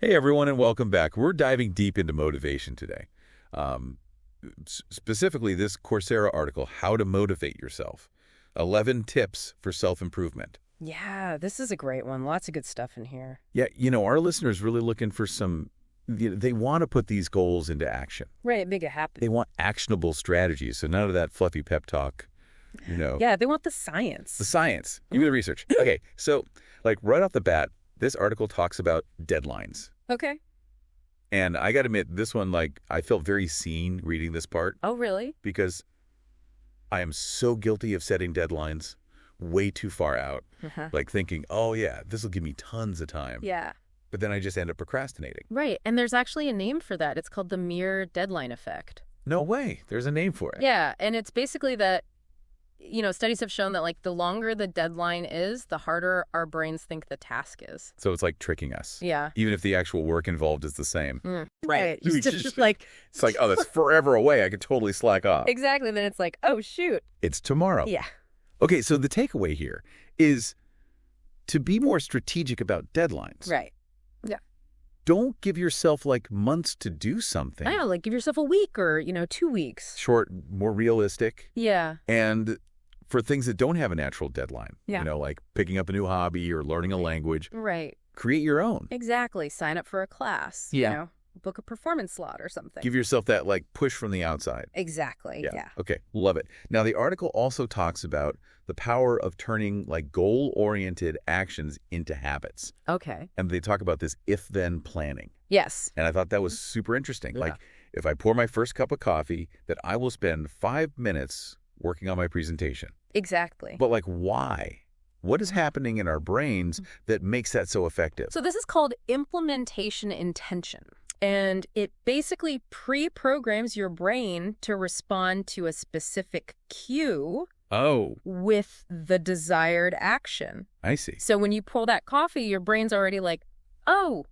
Hey, everyone, and welcome back. We're diving deep into motivation today. Um, Specifically, this Coursera article, How to Motivate Yourself. 11 Tips for Self-Improvement. Yeah, this is a great one. Lots of good stuff in here. Yeah, our listeners really looking for they want to put these goals into action. Right, make it happen. They want actionable strategies, so none of that fluffy pep talk, Yeah, they want the science. The science. Give me the research. Okay, so, right off the bat, this article talks about deadlines. Okay. And I got to admit, this one, I felt very seen reading this part. Oh, really? Because I am so guilty of setting deadlines way too far out. Thinking, oh, yeah, this will give me tons of time. Yeah. But then I just end up procrastinating. Right, and there's actually a name for that. It's called the mere deadline effect. No way. There's a name for it. Yeah, and it's basically that, studies have shown that, the longer the deadline is, the harder our brains think the task is. So it's like tricking us. Yeah. Even if the actual work involved is the same. Right. It's just It's like, oh, that's forever away. I could totally slack off. Exactly. Then it's like, oh, shoot. It's tomorrow. Yeah. Okay, so the takeaway here is to be more strategic about deadlines. Right. Yeah. Don't give yourself, months to do something. I know, give yourself a week or, 2 weeks. Short, more realistic. Yeah. And for things that don't have a natural deadline, Yeah. Like picking up a new hobby or learning a language, Right. create your own. Exactly. Sign up for a class. Yeah. Book a performance slot or something. Give yourself that, push from the outside. Exactly. Yeah. Okay. Love it. Now, the article also talks about the power of turning, goal-oriented actions into habits. Okay. And they talk about this if-then planning. Yes. And I thought that was super interesting. Yeah. If I pour my first cup of coffee, that I will spend 5 minutes working on my presentation. Exactly. But, why? What is happening in our brains that makes that so effective? So this is called implementation intention. And it basically pre-programs your brain to respond to a specific cue Oh, with the desired action. I see. So when you pour that coffee, your brain's already like, oh,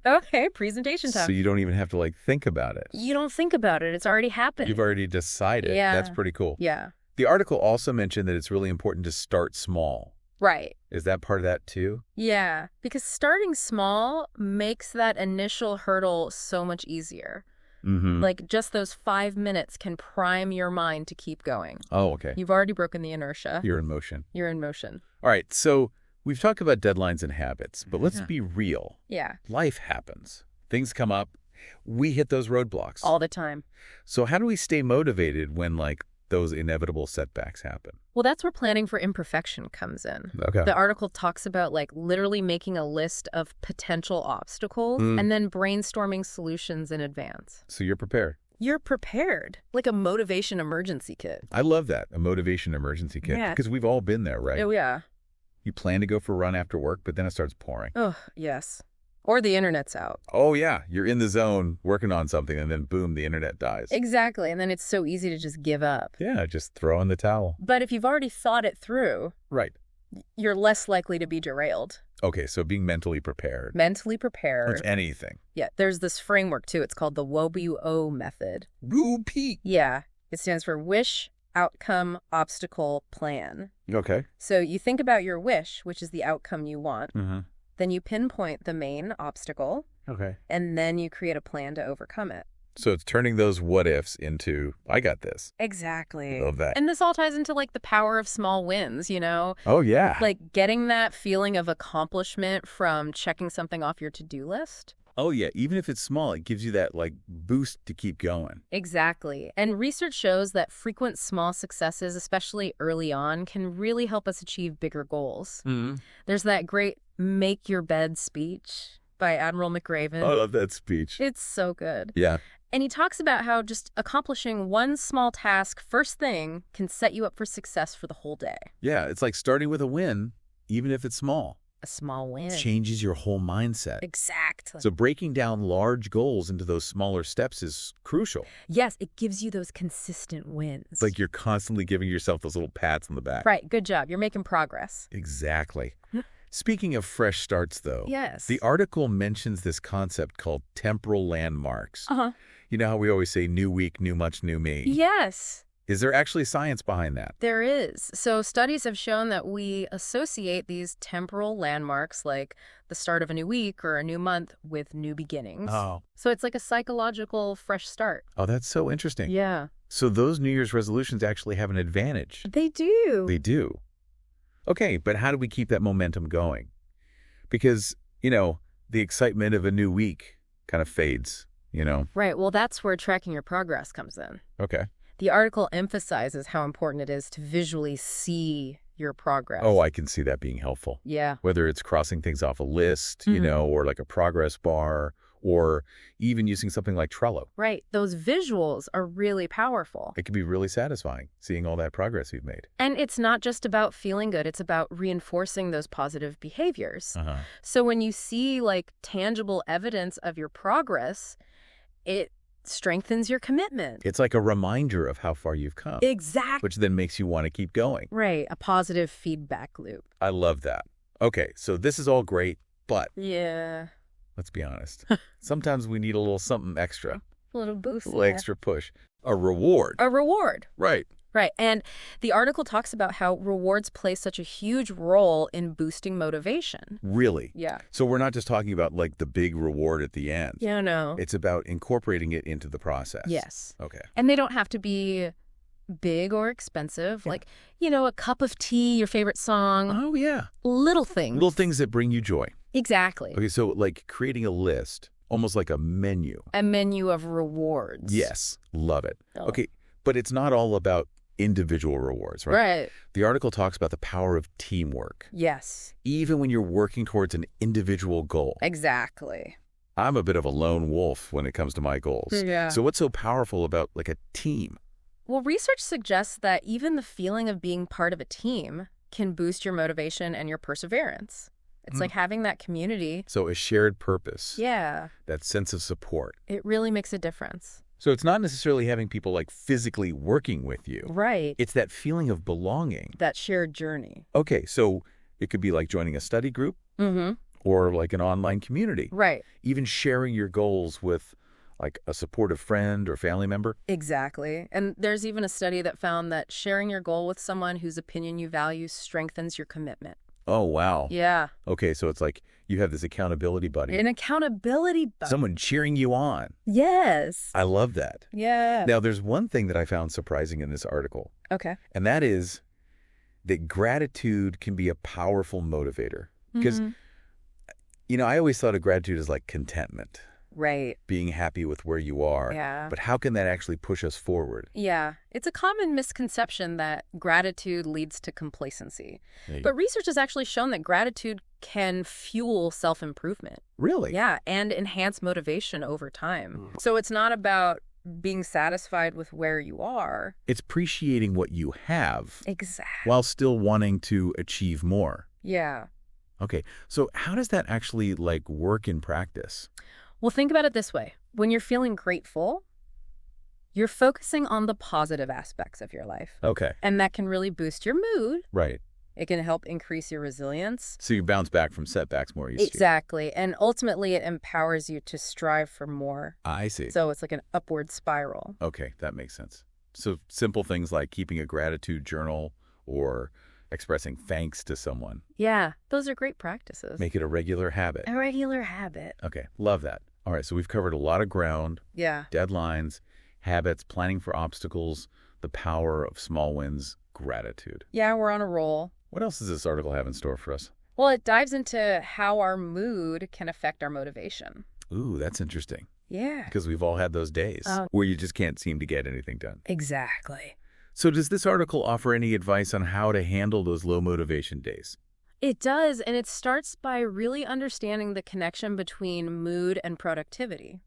okay, presentation time. So you don't even have to, think about it. You don't think about it. It's already happened. You've already decided. Yeah. That's pretty cool. Yeah. The article also mentioned that it's really important to start small. Right. Is that part of that too? Yeah, because starting small makes that initial hurdle so much easier. Mm-hmm. Just those 5 minutes can prime your mind to keep going. Oh, okay. You've already broken the inertia. You're in motion. You're in motion. All right, so we've talked about deadlines and habits, but let's be real. Yeah. Life happens. Things come up. We hit those roadblocks. All the time. So how do we stay motivated when, those inevitable setbacks happen? Well, that's where planning for imperfection comes in. Okay. The article talks about, literally making a list of potential obstacles and then brainstorming solutions in advance. So you're prepared. You're prepared. Like a motivation emergency kit. I love that, a motivation emergency kit. Yeah. Because we've all been there, right? Oh, yeah. You plan to go for a run after work, but then it starts pouring. Oh, yes. Or the internet's out. Oh, yeah. You're in the zone working on something, and then boom, the internet dies. Exactly. And then it's so easy to just give up. Yeah, just throw in the towel. But if you've already thought it through, Right. you're less likely to be derailed. Okay, so being mentally prepared. Mentally prepared. That's anything. Yeah, there's this framework, too. It's called the WOBO method. Whoopee. Yeah. It stands for Wish, Outcome, Obstacle, Plan. Okay. So you think about your wish, which is the outcome you want. Mm-hmm. Then you pinpoint the main obstacle, Okay. and then you create a plan to overcome it. So it's turning those what-ifs into, I got this. Exactly. Love that. And this all ties into, the power of small wins, Oh, yeah. Getting that feeling of accomplishment from checking something off your to-do list. Oh, yeah. Even if it's small, it gives you that, boost to keep going. Exactly. And research shows that frequent small successes, especially early on, can really help us achieve bigger goals. Mm-hmm. There's that great Make Your Bed speech by Admiral McRaven. I love that speech. It's so good. Yeah. And he talks about how just accomplishing one small task first thing can set you up for success for the whole day. Yeah, it's like starting with a win, even if it's small. A small win. Changes your whole mindset. Exactly. So breaking down large goals into those smaller steps is crucial. Yes, it gives you those consistent wins. It's like you're constantly giving yourself those little pats on the back. Right, good job. You're making progress. Exactly. Speaking of fresh starts, though, Yes. the article mentions this concept called temporal landmarks. Uh-huh. You know how we always say, new week, new much, new me? Yes. Is there actually science behind that? There is. So studies have shown that we associate these temporal landmarks like the start of a new week or a new month with new beginnings. Oh. So it's like a psychological fresh start. Oh, that's so interesting. Yeah. So those New Year's resolutions actually have an advantage. They do. They do. Okay, but how do we keep that momentum going? Because, the excitement of a new week kind of fades, Right. Well, that's where tracking your progress comes in. Okay. The article emphasizes how important it is to visually see your progress. Oh, I can see that being helpful. Yeah. Whether it's crossing things off a list, or like a progress bar, or even using something like Trello. Right. Those visuals are really powerful. It can be really satisfying seeing all that progress you've made. And it's not just about feeling good. It's about reinforcing those positive behaviors. Uh-huh. So when you see like tangible evidence of your progress, it strengthens your commitment. It's like a reminder of how far you've come, Exactly. which then makes you want to keep going. Right. A positive feedback loop. I love that. Okay, so this is all great, but Yeah. let's be honest. Sometimes we need a little something extra, A little boost. a little extra push. A reward. A reward. Right. Right. And the article talks about how rewards play such a huge role in boosting motivation. Really? Yeah. So we're not just talking about like the big reward at the end. Yeah, no. It's about incorporating it into the process. Yes. Okay. And they don't have to be big or expensive. Yeah. Like, a cup of tea, your favorite song, Oh, yeah. little things. Little things that bring you joy. Exactly. Okay, so like creating a list, almost like a menu. A menu of rewards. Yes. Love it. Oh. Okay, but it's not all about individual rewards, right? Right. The article talks about the power of teamwork, Yes. even when you're working towards an individual goal. Exactly. I'm a bit of a lone wolf when it comes to my goals. Yeah. So what's so powerful about like a team? Well, research suggests that even the feeling of being part of a team can boost your motivation and your perseverance. It's like having that community. So a shared purpose, Yeah. that sense of support. It really makes a difference. So it's not necessarily having people like physically working with you. Right. It's that feeling of belonging. That shared journey. Okay, so it could be like joining a study group Mm-hmm. or like an online community. Right. Even sharing your goals with like a supportive friend or family member. Exactly. And there's even a study that found that sharing your goal with someone whose opinion you value strengthens your commitment. Oh, wow. Yeah. Okay, so it's like you have this accountability buddy. An accountability buddy. Someone cheering you on. Yes. I love that. Yeah. Now, there's one thing that I found surprising in this article, Okay. and that is that gratitude can be a powerful motivator. Because, Mhm. I always thought of gratitude as like contentment, Right. being happy with where you are. Yeah. But how can that actually push us forward? Yeah. It's a common misconception that gratitude leads to complacency. But research has actually shown that gratitude can fuel self-improvement. Really? Yeah, and enhance motivation over time. So it's not about being satisfied with where you are. It's appreciating what you have Exactly. while still wanting to achieve more. Yeah. Okay, so how does that actually like work in practice? Well, think about it this way. When you're feeling grateful, you're focusing on the positive aspects of your life. Okay, And that can really boost your mood. right. It can help increase your resilience. So you bounce back from setbacks more easily. Exactly. And ultimately, it empowers you to strive for more. I see. So it's like an upward spiral. Okay, that makes sense. So simple things like keeping a gratitude journal or expressing thanks to someone. Yeah, those are great practices. Make it a regular habit. A regular habit. Okay, love that. All right, so we've covered a lot of ground, Yeah. deadlines, habits, planning for obstacles, the power of small wins, gratitude. Yeah, we're on a roll. What else does this article have in store for us? Well, it dives into how our mood can affect our motivation. Ooh, that's interesting. Yeah. Because we've all had those days where you just can't seem to get anything done. Exactly. So does this article offer any advice on how to handle those low motivation days? It does, and it starts by really understanding the connection between mood and productivity.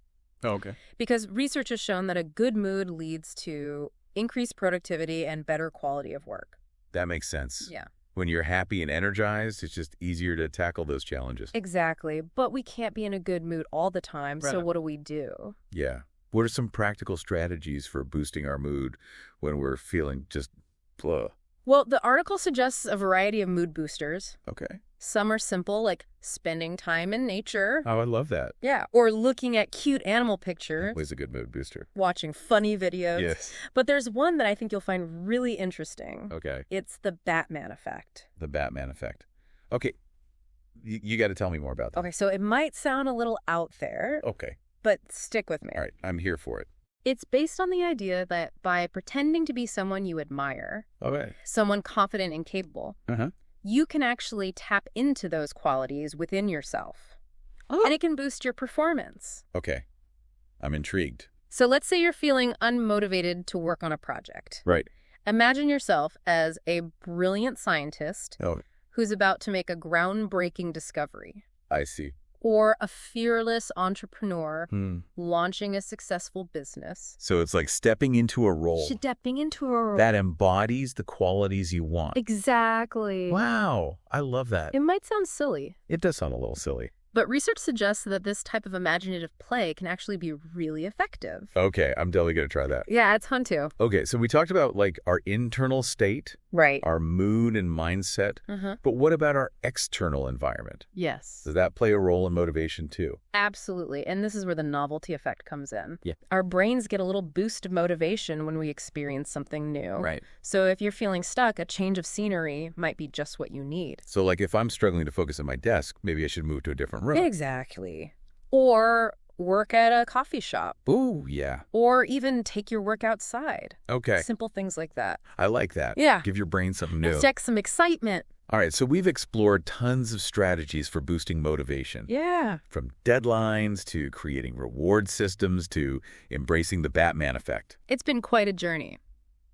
Oh, okay. Because research has shown that a good mood leads to increased productivity and better quality of work. That makes sense. Yeah. When you're happy and energized, it's just easier to tackle those challenges. Exactly. But we can't be in a good mood all the time, so Right. what do we do? Yeah. What are some practical strategies for boosting our mood when we're feeling just blah? Well, the article suggests a variety of mood boosters. Okay. Some are simple, like spending time in nature. Oh, I love that. Yeah. Or looking at cute animal pictures. Always a good mood booster. Watching funny videos. Yes. But there's one that I think you'll find really interesting. Okay. It's the Batman effect. The Batman effect. Okay. You got to tell me more about that. Okay, so it might sound a little out there, Okay. but stick with me. All right. I'm here for it. It's based on the idea that by pretending to be someone you admire, Okay. someone confident and capable, Uh-huh. you can actually tap into those qualities within yourself. Oh. And it can boost your performance. Okay. I'm intrigued. So let's say you're feeling unmotivated to work on a project. Right. Imagine yourself as a brilliant scientist Oh, who's about to make a groundbreaking discovery, I see. or a fearless entrepreneur Hmm. launching a successful business. So it's like stepping into a role Stepping into a role. that embodies the qualities you want. Exactly. Wow. I love that. It might sound silly, It does sound a little silly. but research suggests that this type of imaginative play can actually be really effective. Okay. I'm definitely going to try that. Yeah, it's fun too. Okay. So we talked about like our internal state, Right. our mood and mindset. Uh-huh. But what about our external environment? Yes. Does that play a role in motivation too? Absolutely. And this is where the novelty effect comes in. Yeah. Our brains get a little boost of motivation when we experience something new. Right. So if you're feeling stuck, a change of scenery might be just what you need. So like if I'm struggling to focus at my desk, maybe I should move to a different room. Exactly. Or work at a coffee shop. Ooh, yeah. Or even take your work outside. Okay. Simple things like that. I like that. Yeah. Give your brain something new. Inject some excitement. All right. So we've explored tons of strategies for boosting motivation. Yeah. From deadlines to creating reward systems to embracing the Batman effect. It's been quite a journey.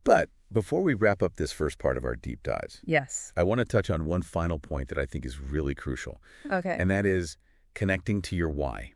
But before we wrap up this first part of our deep dives, Yes. I want to touch on one final point that I think is really crucial, Okay. and that is connecting to your why.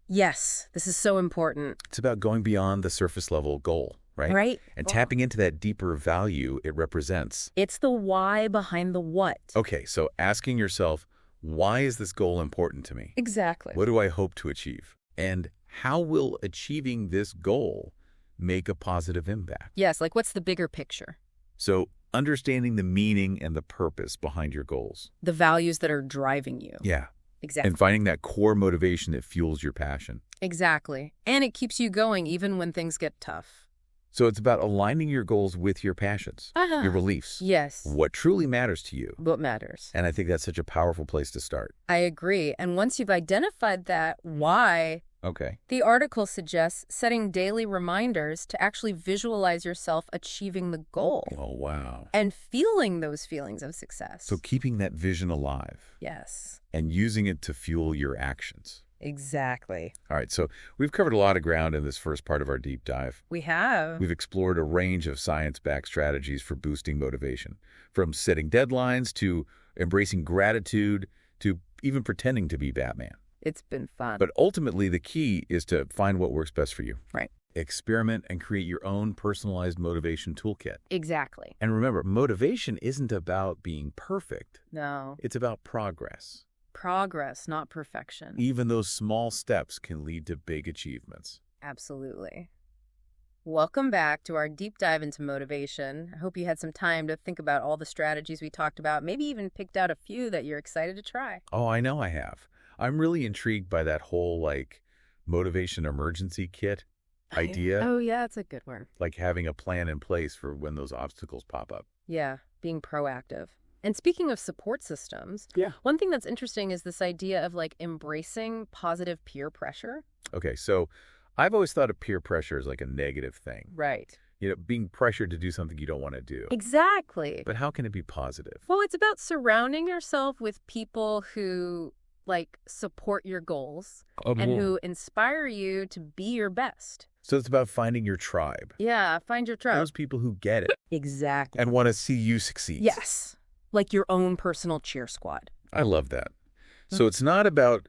Yes. This is so important. It's about going beyond the surface level goal, right? Right? And tapping into that deeper value it represents. It's the why behind the what. Okay, so asking yourself, why is this goal important to me? Exactly. What do I hope to achieve? And how will achieving this goal make a positive impact? Yes, like what's the bigger picture? So understanding the meaning and the purpose behind your goals. The values that are driving you. Yeah. Exactly. And finding that core motivation that fuels your passion. Exactly. And it keeps you going even when things get tough. So it's about aligning your goals with your passions, Uh-huh. your beliefs, Yes. what truly matters to you. What matters? And I think that's such a powerful place to start. I agree. And once you've identified that why, Okay. the article suggests setting daily reminders to actually visualize yourself achieving the goal Oh, wow. and feeling those feelings of success. So keeping that vision alive Yes, and using it to fuel your actions. exactly. All right, so we've covered a lot of ground in this first part of our deep dive. We have. We've explored a range of science-backed strategies for boosting motivation, from setting deadlines to embracing gratitude to even pretending to be Batman. It's been fun. But ultimately, the key is to find what works best for you. Right. Experiment and create your own personalized motivation toolkit. Exactly. And remember, motivation isn't about being perfect. No. It's about progress. Progress, not perfection. Even those small steps can lead to big achievements. Absolutely. Welcome back to our deep dive into motivation. I hope you had some time to think about all the strategies we talked about, maybe even picked out a few that you're excited to try. Oh, I know I have. I'm really intrigued by that whole, motivation emergency kit idea. Oh, yeah, it's a good one. Like having a plan in place for when those obstacles pop up. Yeah, being proactive. And speaking of support systems, one thing that's interesting is this idea of embracing positive peer pressure. Okay, so I've always thought of peer pressure as like a negative thing. Right. Being pressured to do something you don't want to do. Exactly. But how can it be positive? Well, it's about surrounding yourself with people who support your goals and who inspire you to be your best. So it's about finding your tribe. Yeah, find your tribe. Those people who get it Exactly. and want to see you succeed. Yes. Like your own personal cheer squad. I love that. So it's not about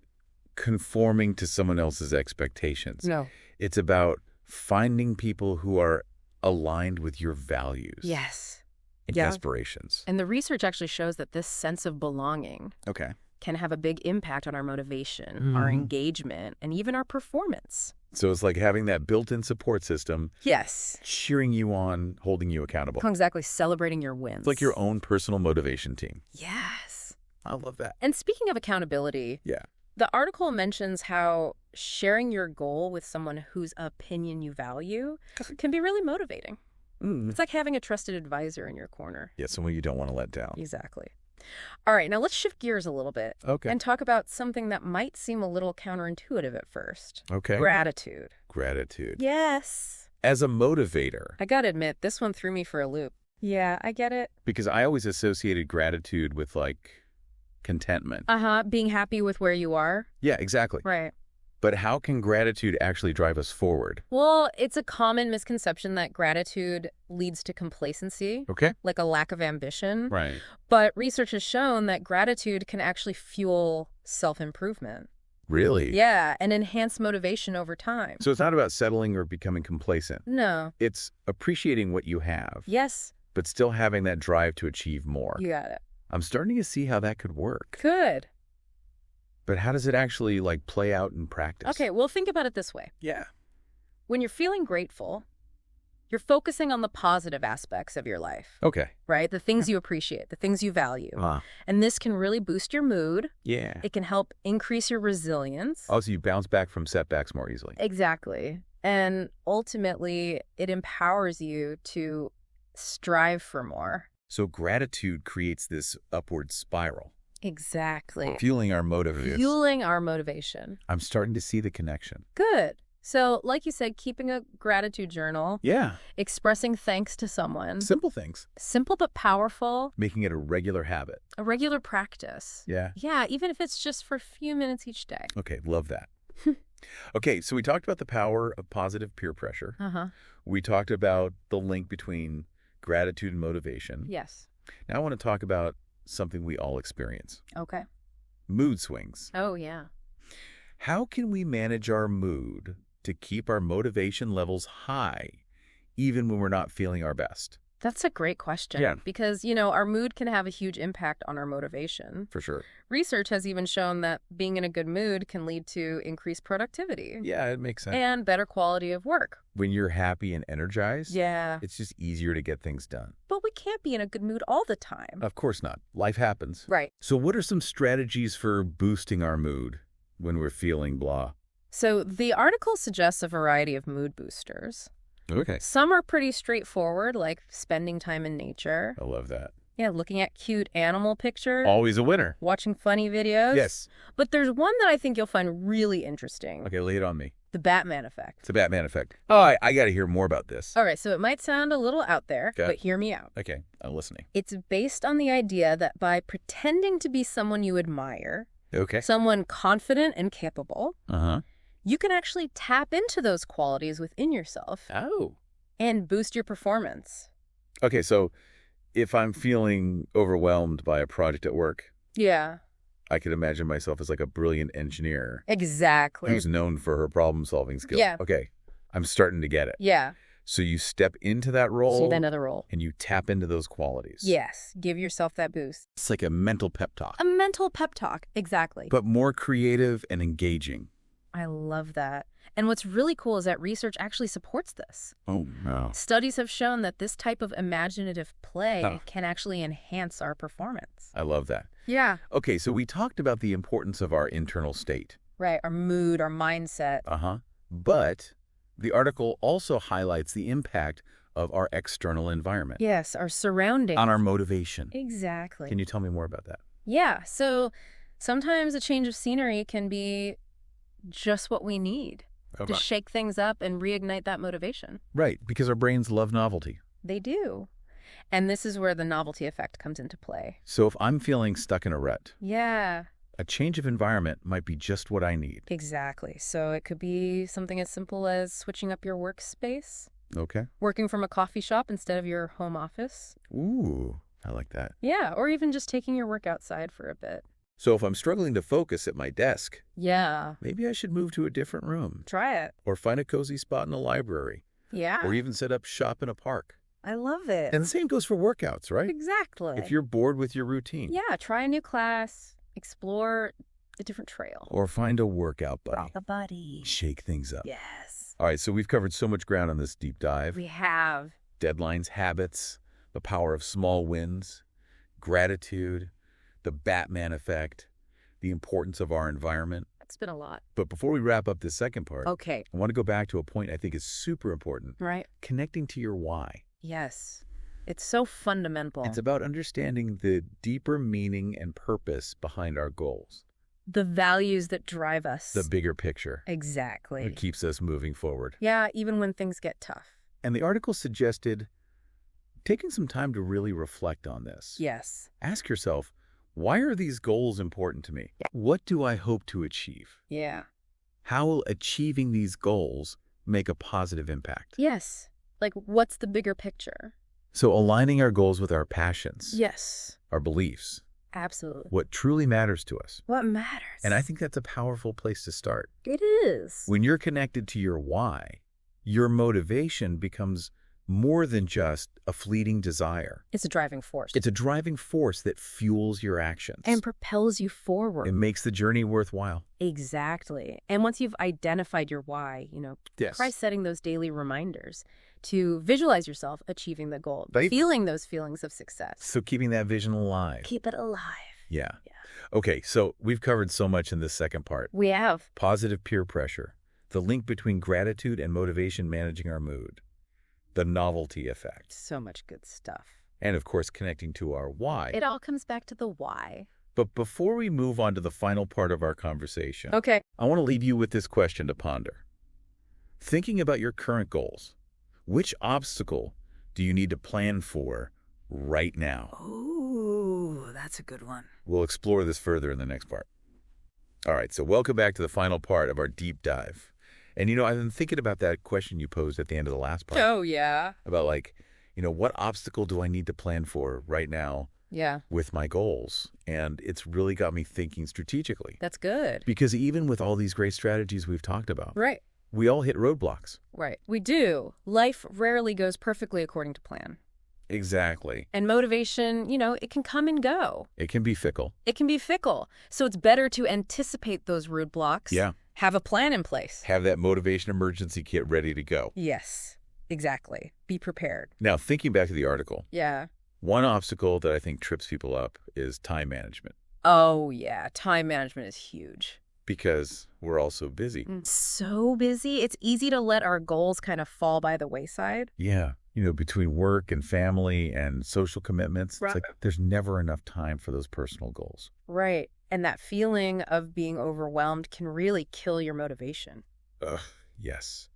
conforming to someone else's expectations. No. It's about finding people who are aligned with your values Yes. and Yeah. aspirations. And the research actually shows that this sense of belonging Okay. can have a big impact on our motivation, our engagement, and even our performance. So it's like having that built-in support system Yes. cheering you on, holding you accountable. Exactly. Celebrating your wins. It's like your own personal motivation team. Yes. I love that. And speaking of accountability, Yeah. the article mentions how sharing your goal with someone whose opinion you value can be really motivating. It's like having a trusted advisor in your corner. Yeah, someone you don't want to let down. Exactly. All right, now let's shift gears a little bit Okay. and talk about something that might seem a little counterintuitive at first. Okay. Gratitude. Gratitude. Yes. As a motivator, I gotta admit, this one threw me for a loop. Yeah, I get it. because I always associated gratitude with like contentment. Being happy with where you are. Yeah, exactly. Right. But how can gratitude actually drive us forward? Well, it's a common misconception that gratitude leads to complacency, Okay. like a lack of ambition. Right. But research has shown that gratitude can actually fuel self-improvement. Really? Yeah, and enhance motivation over time. So it's not about settling or becoming complacent. No. It's appreciating what you have, Yes, but still having that drive to achieve more. you got it. I'm starting to see how that could work. Good. But how does it actually like play out in practice? Okay, well, think about it this way. Yeah. When you're feeling grateful, you're focusing on the positive aspects of your life, Okay. right? The things you appreciate, the things you value. Ah. And this can really boost your mood. Yeah. It can help increase your resilience. Also, you bounce back from setbacks more easily. Exactly. And ultimately, it empowers you to strive for more. So gratitude creates this upward spiral, Exactly. fueling our motivation. Fueling our motivation. I'm starting to see the connection. Good. So, like you said, keeping a gratitude journal, Yeah. expressing thanks to someone, Simple things. simple but powerful, Making it a regular habit. a regular practice. Yeah. Yeah, even if it's just for a few minutes each day. Okay. Love that. Okay. So we talked about the power of positive peer pressure. Uh-huh. We talked about the link between gratitude and motivation. Yes. Now I want to talk about something we all experience. Okay. Mood swings. Oh, yeah. How can we manage our mood to keep our motivation levels high, even when we're not feeling our best? That's a great question. Yeah. Because, you know, our mood can have a huge impact on our motivation. For sure. Research has even shown that being in a good mood can lead to increased productivity Yeah, it makes sense. and better quality of work. When you're happy and energized, Yeah. it's just easier to get things done. But we can't be in a good mood all the time. Of course not. Life happens. Right. So what are some strategies for boosting our mood when we're feeling blah? So the article suggests a variety of mood boosters. Okay. Some are pretty straightforward, like spending time in nature. I love that. Yeah, looking at cute animal pictures. Always a winner. Watching funny videos. Yes. But there's one that I think you'll find really interesting. Okay, lay it on me. The Batman effect. It's a Batman effect. Oh, I got to hear more about this. All right, so it might sound a little out there, Okay. but hear me out. Okay, I'm listening. It's based on the idea that by pretending to be someone you admire, Okay. someone confident and capable, Uh-huh. you can actually tap into those qualities within yourself Oh. and boost your performance. Okay, so if I'm feeling overwhelmed by a project at work, Yeah, I could imagine myself as like a brilliant engineer exactly. who's known for her problem-solving skills. Yeah. Okay, I'm starting to get it. Yeah, So you step into that so role another role. and you tap into those qualities. Yes, give yourself that boost. It's like a mental pep talk, A mental pep talk, exactly. but more creative and engaging. I love that. And what's really cool is that research actually supports this. Oh, no. Studies have shown that this type of imaginative play Oh. can actually enhance our performance. I love that. Yeah. Okay, so we talked about the importance of our internal state. Right, our mood, our mindset. Uh-huh. But the article also highlights the impact of our external environment Yes, our surroundings. on our motivation. Exactly. Can you tell me more about that? Yeah, so sometimes a change of scenery can be just what we need to shake things up and reignite that motivation. Right, because our brains love novelty. They do. And this is where the novelty effect comes into play. So if I'm feeling stuck in a rut, Yeah, a change of environment might be just what I need. exactly. So it could be something as simple as switching up your workspace, Okay. working from a coffee shop instead of your home office. Ooh, I like that. Yeah, or even just taking your work outside for a bit. So if I'm struggling to focus at my desk, Yeah, maybe I should move to a different room try it. or find a cozy spot in a library Yeah, or even set up shop in a park. I love it. And the same goes for workouts, right? Exactly. If you're bored with your routine. Yeah, try a new class, explore a different trail. Or find a workout buddy. Rock a buddy. Shake things up. Yes. All right, so we've covered so much ground on this deep dive. We have. Deadlines, habits, the power of small wins, gratitude, the Batman effect, the importance of our environment. It's been a lot. But before we wrap up this second part, Okay. I want to go back to a point I think is super important. Right. Connecting to your why. Yes. It's so fundamental. It's about understanding the deeper meaning and purpose behind our goals. The values that drive us. The bigger picture. Exactly. It keeps us moving forward. Yeah, even when things get tough. And the article suggested taking some time to really reflect on this. Yes. Ask yourself, why are these goals important to me? Yeah. What do I hope to achieve? Yeah. How will achieving these goals make a positive impact? Yes. Like, what's the bigger picture? So aligning our goals with our passions, Yes. our beliefs, Absolutely. what truly matters to us. What matters? And I think that's a powerful place to start. it is. When you're connected to your why, your motivation becomes more than just a fleeting desire. It's a driving force. It's a driving force that fuels your actions. and propels you forward. It makes the journey worthwhile. Exactly. And once you've identified your why, try setting those daily reminders to visualize yourself achieving the goal, Right. feeling those feelings of success. So keeping that vision alive. Keep it alive. Yeah. Yeah. Okay, so we've covered so much in this second part. We have. Positive peer pressure, the link between gratitude and motivation managing our mood, the novelty effect, So much good stuff. and of course connecting to our why. It all comes back to the why. But before we move on to the final part of our conversation, Okay. I want to leave you with this question to ponder. Thinking about your current goals, which obstacle do you need to plan for right now? Ooh, that's a good one. We'll explore this further in the next part. All right, so welcome back to the final part of our deep dive. And I've been thinking about that question you posed at the end of the last part. Oh, yeah. About what obstacle do I need to plan for right now Yeah, with my goals? And it's really got me thinking strategically. that's good. Because even with all these great strategies we've talked about, Right. we all hit roadblocks. Right. We do. Life rarely goes perfectly according to plan. Exactly. And motivation, it can come and go. It can be fickle. It can be fickle. So it's better to anticipate those roadblocks. Yeah. Have a plan in place. Have that motivation emergency kit ready to go. Yes, exactly. Be prepared. Now, thinking back to the article, Yeah. one obstacle that I think trips people up is time management. Oh, yeah. Time management is huge. Because we're all so busy. So busy. It's easy to let our goals kind of fall by the wayside. Yeah. Between work and family and social commitments, Right. it's like there's never enough time for those personal goals. Right. And that feeling of being overwhelmed can really kill your motivation. Ugh, yes.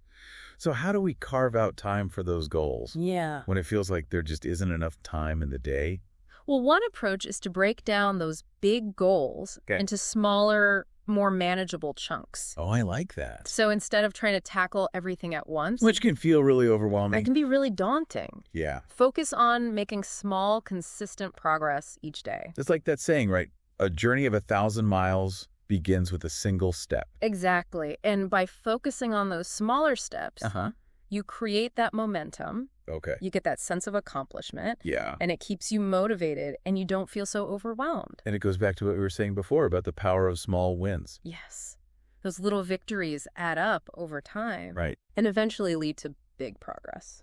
So how do we carve out time for those goals Yeah. when it feels like there just isn't enough time in the day? Well, one approach is to break down those big goals Okay. into smaller, more manageable chunks. Oh, I like that. So instead of trying to tackle everything at once, Which can feel really it overwhelming. can be really daunting. Yeah. Focus on making small, consistent progress each day. It's like that saying, right? A journey of 1,000 miles begins with a single step. Exactly. And by focusing on those smaller steps, Uh-huh. you create that momentum, Okay. you get that sense of accomplishment, Yeah. and it keeps you motivated and you don't feel so overwhelmed. And it goes back to what we were saying before about the power of small wins. Yes. Those little victories add up over time Right. and eventually lead to big progress.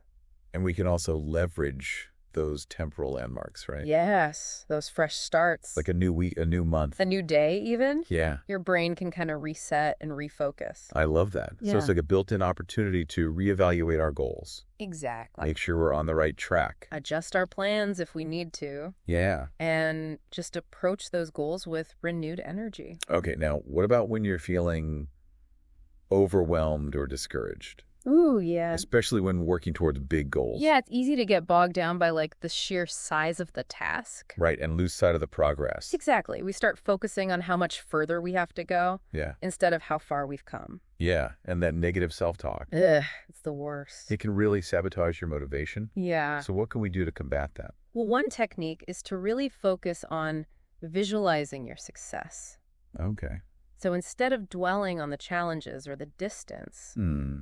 And we can also leverage those temporal landmarks, right? Yes. Those fresh starts. Like a new week, a new month. a new day, even. Yeah. Your brain can kind of reset and refocus. I love that. So Yeah. it's like a built-in opportunity to reevaluate our goals. Exactly. Make sure we're on the right track. Adjust our plans if we need to, Yeah. and just approach those goals with renewed energy. Okay, now what about when you're feeling overwhelmed or discouraged? Ooh, yeah. Especially when working towards big goals. Yeah, it's easy to get bogged down by the sheer size of the task. Right, and lose sight of the progress. Exactly. We start focusing on how much further we have to go Yeah. instead of how far we've come. Yeah, and that negative self-talk. Ugh, it's the worst. It can really sabotage your motivation. Yeah. So what can we do to combat that? Well, one technique is to really focus on visualizing your success. Okay. So instead of dwelling on the challenges or the distance,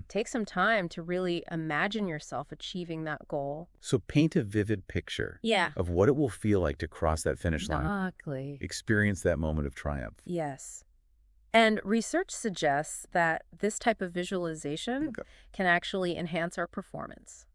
take some time to really imagine yourself achieving that goal. So paint a vivid picture Yeah. of what it will feel like to cross that finish line. Exactly. Experience that moment of triumph. Yes. And research suggests that this type of visualization Okay. can actually enhance our performance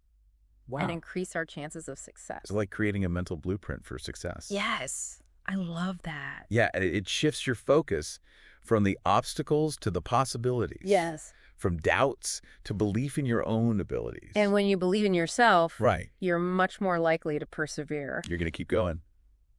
Wow. and increase our chances of success. It's like creating a mental blueprint for success. Yes. I love that. Yeah, and it shifts your focus from the obstacles to the possibilities. Yes. From doubts to belief in your own abilities. And when you believe in yourself, right, you're much more likely to persevere. you're going to keep going.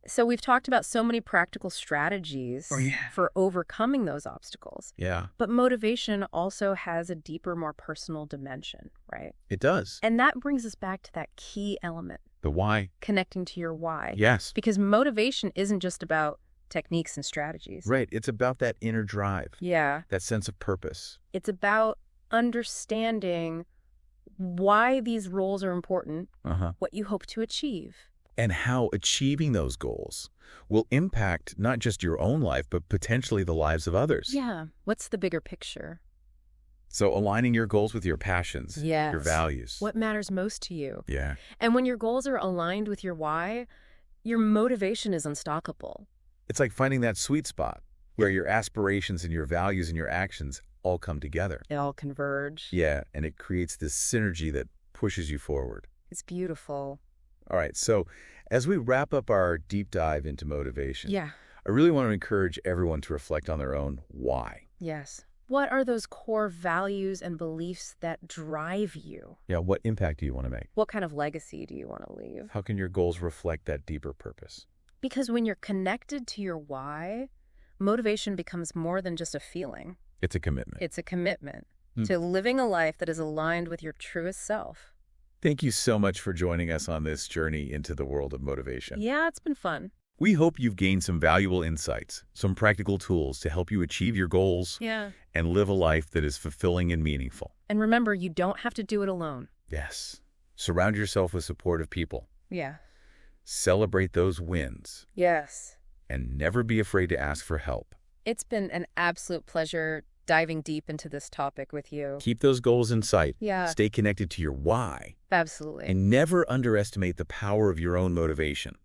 So we've talked about so many practical strategies for overcoming those obstacles. Yeah, But motivation also has a deeper, more personal dimension, right? it does. And that brings us back to that key element, The why. connecting to your why. Yes. Because motivation isn't just about techniques and strategies. Right. It's about that inner drive, Yeah. that sense of purpose. It's about understanding why these roles are important, what you hope to achieve. And how achieving those goals will impact not just your own life, but potentially the lives of others. Yeah. What's the bigger picture? So aligning your goals with your passions, Yes. your values. What matters most to you? Yeah. And when your goals are aligned with your why, your motivation is unstoppable. It's like finding that sweet spot where your aspirations and your values and your actions all come together. They all converge. Yeah, and it creates this synergy that pushes you forward. It's beautiful. All right, so as we wrap up our deep dive into motivation, Yeah. I really want to encourage everyone to reflect on their own why. Yes. What are those core values and beliefs that drive you? Yeah, what impact do you want to make? What kind of legacy do you want to leave? How can your goals reflect that deeper purpose? Because when you're connected to your why, motivation becomes more than just a feeling. It's a commitment. It's a commitment to living a life that is aligned with your truest self. Thank you so much for joining us on this journey into the world of motivation. Yeah, it's been fun. We hope you've gained some valuable insights, some practical tools to help you achieve your goals Yeah. and live a life that is fulfilling and meaningful. And remember, you don't have to do it alone. Yes. Surround yourself with supportive people. Yeah. Celebrate those wins. Yes. And never be afraid to ask for help. It's been an absolute pleasure diving deep into this topic with you. Keep those goals in sight. Yeah. Stay connected to your why. Absolutely. And never underestimate the power of your own motivation.